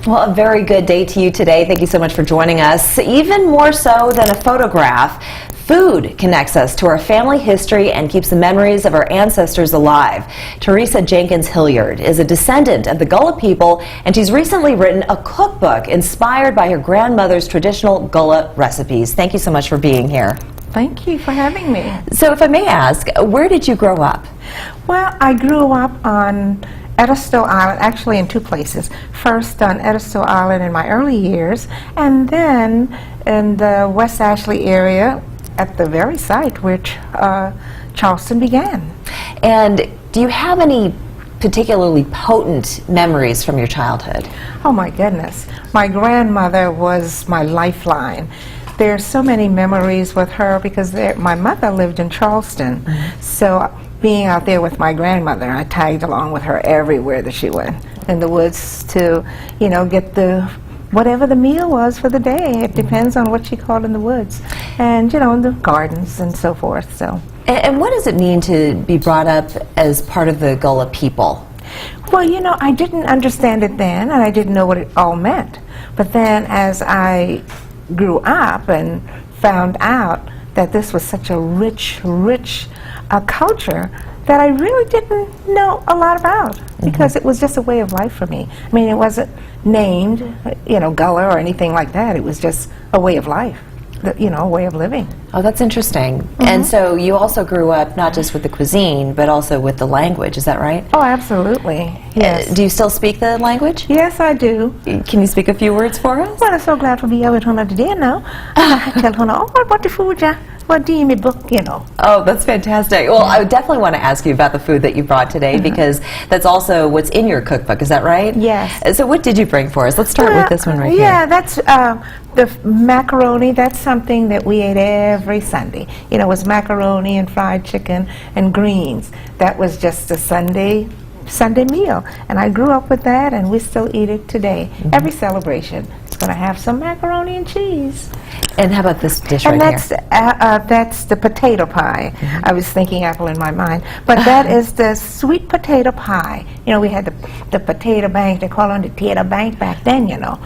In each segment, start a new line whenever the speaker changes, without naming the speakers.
Well, a very good day to you today. Thank you so much for joining us. Even more so than a photograph, food connects us to our family history and keeps the memories of our ancestors alive. Theresa Hilliard is a descendant of the Gullah people, and she's recently written a cookbook inspired by her grandmother's traditional Gullah recipes. Thank you so much for being here.
Thank you for having me.
So if I may ask, where did you grow up?
Well, I grew up on Edisto Island, actually in two places. First on Edisto Island in my early years, and then in the West Ashley area at the very site which Charleston began.
And do you have any particularly potent memories from your childhood?
Oh my goodness. My grandmother was my lifeline. There's so many memories with her because my mother lived in Charleston. So being out there with my grandmother, I tagged along with her everywhere that she went in the woods to, you know, get whatever the meal was for the day. It depends on what she caught in the woods, and you know, in the gardens and so forth. So.
And what does it mean to be brought up as part of the Gullah people?
Well, you know, I didn't understand it then, and I didn't know what it all meant. But then, as I grew up and found out that this was such a rich culture that I really didn't know a lot about, because it was just a way of life for me. I mean, it wasn't named, you know, Gullah or anything like that. It was just a way of life, you know, a way of living.
Oh, that's interesting. And so you also grew up not just with the cuisine, but also with the language, is that right?
Oh, absolutely, yes.
Do you still speak the language?
Yes, I do.
Can you speak a few words for us?
Well, I'm so glad to be with her today now. I tell her, oh, what the food, yeah? What do you mean, book, you know?
Oh, that's fantastic. Well, I definitely want to ask you about the food that you brought today, because that's also what's in your cookbook, is that right?
Yes.
So what did you bring for us? Let's start with this one right here.
Yeah, that's the macaroni. That's something that we ate every Sunday. You know, it was macaroni and fried chicken and greens. That was just a Sunday meal. And I grew up with that, and we still eat it today. Every celebration, it's going to have some macaroni and cheese.
And how about this dish
and
right here?
That's the potato pie. I was thinking apple in my mind. But that is the sweet potato pie. You know, we had the potato bank. They call it the potato bank back then, you know.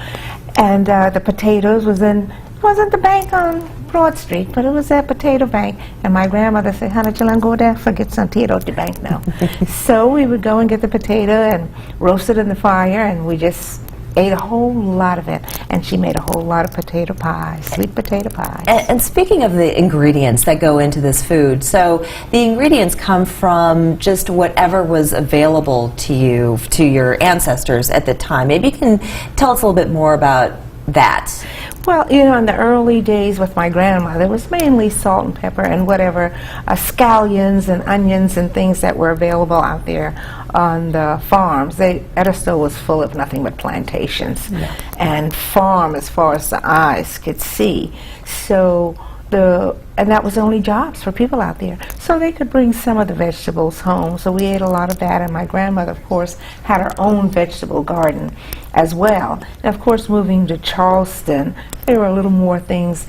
And the potatoes wasn't the bank on Broad Street, but it was that potato bank. And my grandmother said, honey, you'll go there, forget some potato at the bank now. So we would go and get the potato and roast it in the fire, and we just ate a whole lot of it. And she made a whole lot of potato pie, sweet potato pie.
And speaking of the ingredients that go into this food, so the ingredients come from just whatever was available to you, to your ancestors at the time. Maybe you can tell us a little bit more about that.
Well, you know, in the early days with my grandmother, it was mainly salt and pepper and whatever scallions and onions and things that were available out there on the farms. Edisto was full of nothing but plantations and farm as far as the eyes could see. So and that was only jobs for people out there. So they could bring some of the vegetables home. So we ate a lot of that, and my grandmother, of course, had her own vegetable garden as well. And of course, moving to Charleston, there were a little more things,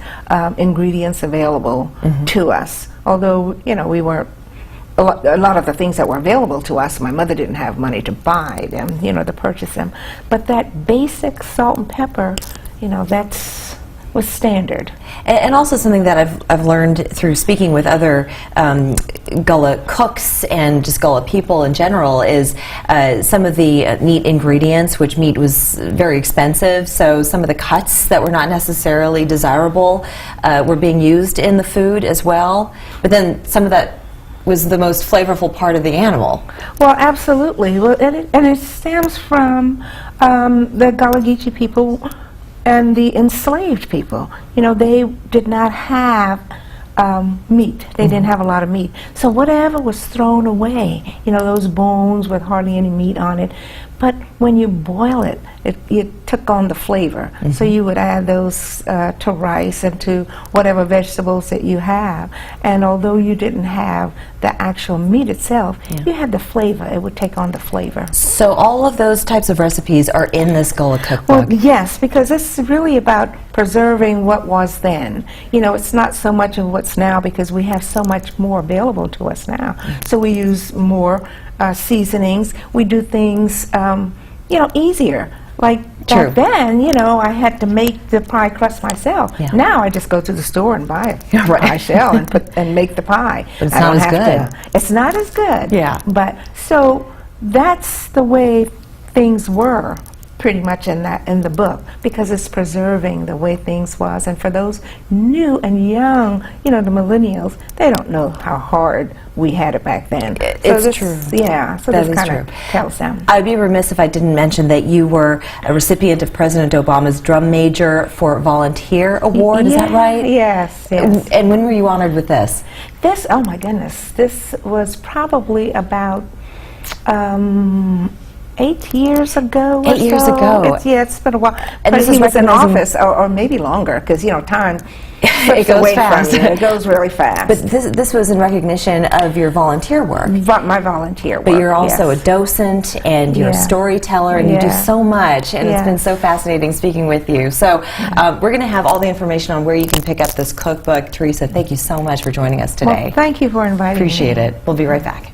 ingredients available to us. Although, you know, we weren't, a lot of the things that were available to us, my mother didn't have money to buy them, you know, to purchase them. But that basic salt and pepper, you know, was standard.
And also something that I've learned through speaking with other Gullah cooks and just Gullah people in general is some of the meat ingredients, which meat was very expensive, so some of the cuts that were not necessarily desirable were being used in the food as well. But then some of that was the most flavorful part of the animal.
Well, absolutely. Well, and it stems from the Gullah Geechee people and the enslaved people. You know, they did not have meat. They didn't have a lot of meat. So whatever was thrown away, you know, those bones with hardly any meat on it, but when you boil it, it took on the flavor. So you would add those to rice and to whatever vegetables that you have. And although you didn't have the actual meat itself, you had the flavor. It would take on the flavor.
So all of those types of recipes are in this Gullah cookbook?
Well, yes, because it's really about preserving what was then. You know, it's not so much of what's now because we have so much more available to us now. So we use more seasonings. We do things, you know, easier. Like
True.
back then, you know, I had to make the pie crust myself.
Yeah.
Now I just go to the store and buy a
Right.
pie shell and make the pie.
But it's
I
not
don't
as
have
good.
It's not as good.
Yeah.
But so that's the way things were pretty much in the book, because it's preserving the way things was. And for those new and young, you know, the millennials, they don't know how hard we had it back then.
It's true.
Yeah, so
That
this
is
kind
true.
of tells them.
I'd be remiss if I didn't mention that you were a recipient of President Obama's Drum Major for Volunteer Award. Is that
Yeah,
right?
Yes, yes.
And when were you honored with this?
This, oh my goodness, this was probably about 8 years ago.
8 years
so.
ago.
It's been a while.
And
But
this
he
is
was in
recognizing-
office, or maybe longer, because you know time
It
slips
goes
away
fast.
from you. It goes really fast.
But this was in recognition of your volunteer work.
My volunteer work.
But you're also
yes.
a docent, and you're a
Yeah.
storyteller, and you do
Yeah.
so much, and it's
Yeah.
been so fascinating speaking with you. So we're going to have all the information on where you can pick up this cookbook. Theresa, thank you so much for joining us today.
Well, thank you for inviting me.
Appreciate it. We'll be right back.